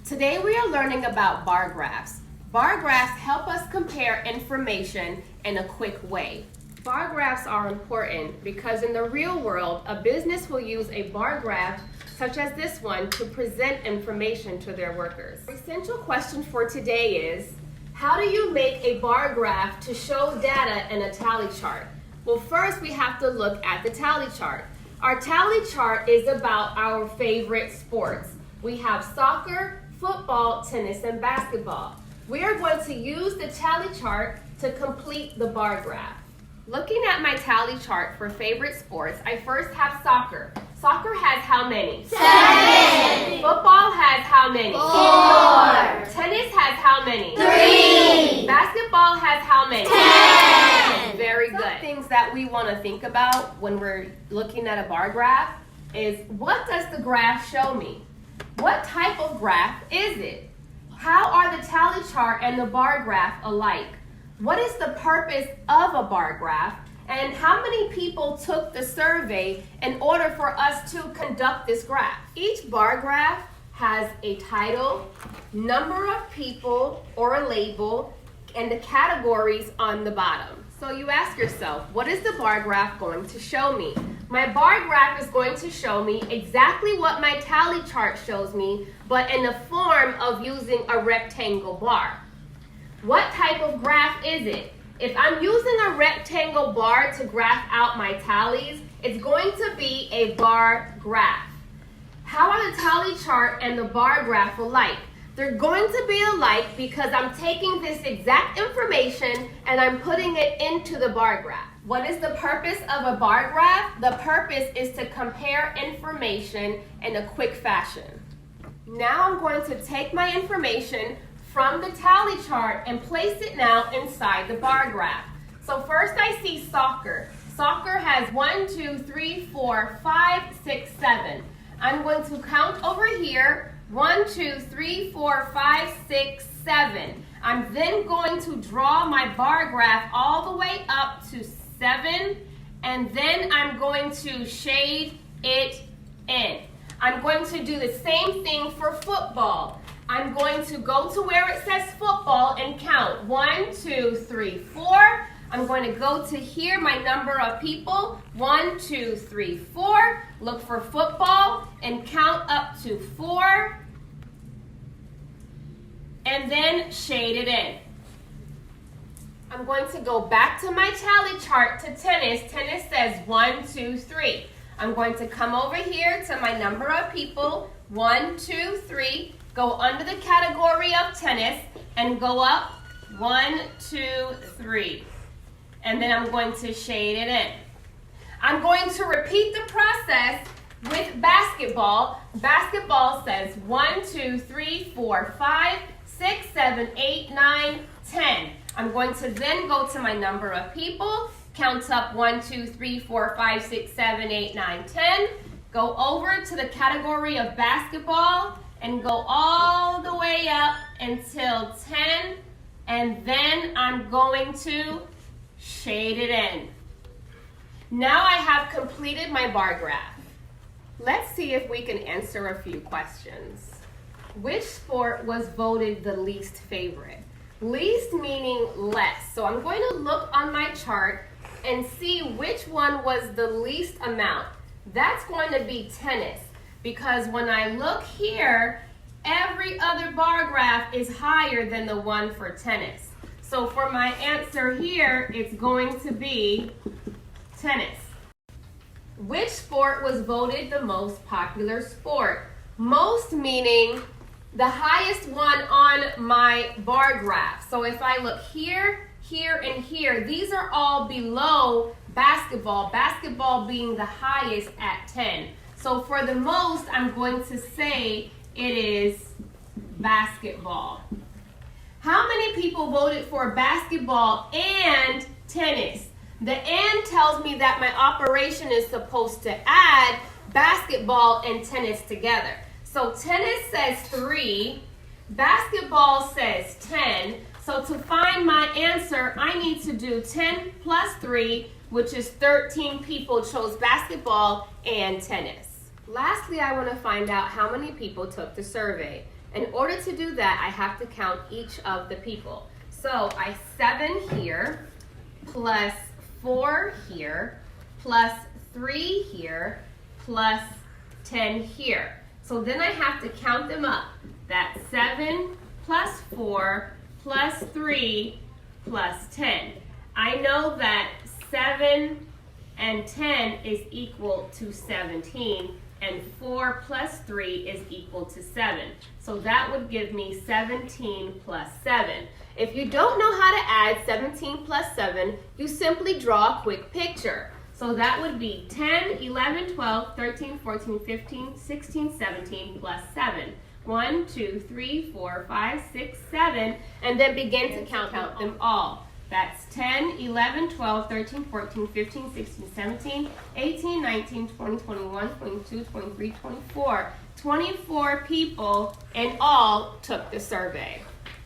Today we are learning about bar graphs. Bar graphs help us compare information in a quick way. Bar graphs are important because in the real world, a business will use a bar graph such as this one to present information to their workers. The essential question for today is, how do you make a bar graph to show data in a tally chart? Well, first we have to look at the tally chart. Our tally chart is about our favorite sports. We have soccer, football, tennis, and basketball. We are going to use the tally chart to complete the bar graph. Looking at my tally chart for favorite sports, I first have soccer. Soccer has how many? 7. Football has how many? 4. Tennis has how many? 3. Basketball has how many? 10. Very good. Some things that we want to think about when we're looking at a bar graph is, what does the graph show me? What type of graph is it? How are the tally chart and the bar graph alike? What is the purpose of a bar graph? And how many people took the survey in order for us to conduct this graph? Each bar graph has a title, number of people or a label, and the categories on the bottom. So you ask yourself, what is the bar graph going to show me? My bar graph is going to show me exactly what my tally chart shows me, but in the form of using a rectangle bar. What type of graph is it? If I'm using a rectangle bar to graph out my tallies, it's going to be a bar graph. How are the tally chart and the bar graph alike? They're going to be alike because I'm taking this exact information and I'm putting it into the bar graph. What is the purpose of a bar graph? The purpose is to compare information in a quick fashion. Now I'm going to take my information from the tally chart and place it now inside the bar graph. So first I see soccer. Soccer has 1, 2, 3, 4, 5, 6, 7. I'm going to count over here. 1, 2, 3, 4, 5, 6, 7. I'm then going to draw my bar graph all the way up to 7, and then I'm going to shade it in. I'm going to do the same thing for football. I'm going to go to where it says football and count 1, 2, 3, 4. I'm going to go to here, my number of people, 1, 2, 3, 4. Look for football and count up to 4. And then shade it in. I'm going to go back to my tally chart to tennis. Tennis says 1, 2, 3. I'm going to come over here to my number of people, 1, 2, 3. Go under the category of tennis and go up 1, 2, 3. And then I'm going to shade it in. I'm going to repeat the process with basketball. Basketball says 1, 2, 3, 4, 5, 6, 7, 8, 9, 10. I'm going to then go to my number of people, count up 1, 2, 3, 4, 5, 6, 7, 8, 9, 10. Go over to the category of basketball and go all the way up until 10. And then I'm going to shade it in. Now I have completed my bar graph. Let's see if we can answer a few questions. Which sport was voted the least favorite? Least meaning less. So I'm going to look on my chart and see which one was the least amount. That's going to be tennis, because when I look here, every other bar graph is higher than the one for tennis. So for my answer here, it's going to be tennis. Which sport was voted the most popular sport? Most meaning the highest one on my bar graph. So if I look here, here, and here, these are all below basketball, basketball being the highest at 10. So for the most, I'm going to say it is basketball. How many people voted for basketball and tennis? The and tells me that my operation is supposed to add basketball and tennis together. So tennis says 3, basketball says 10. So to find my answer, I need to do 10 plus 3, which is 13 people chose basketball and tennis. Lastly, I want to find out how many people took the survey. In order to do that, I have to count each of the people. So I 7 here, plus 4 here, plus 3 here, plus 10 here. So then I have to count them up. That's 7 plus 4 plus 3 plus 10. I know that 7 and 10 is equal to 17, and 4 plus 3 is equal to 7. So that would give me 17 plus 7. If you don't know how to add 17 plus 7, you simply draw a quick picture. So that would be 10, 11, 12, 13, 14, 15, 16, 17 plus 7. 1, 2, 3, 4, 5, 6, 7, and then begin to count them all. That's 10, 11, 12, 13, 14, 15, 16, 17, 18, 19, 20, 21, 22, 23, 24. 24 people in all took the survey.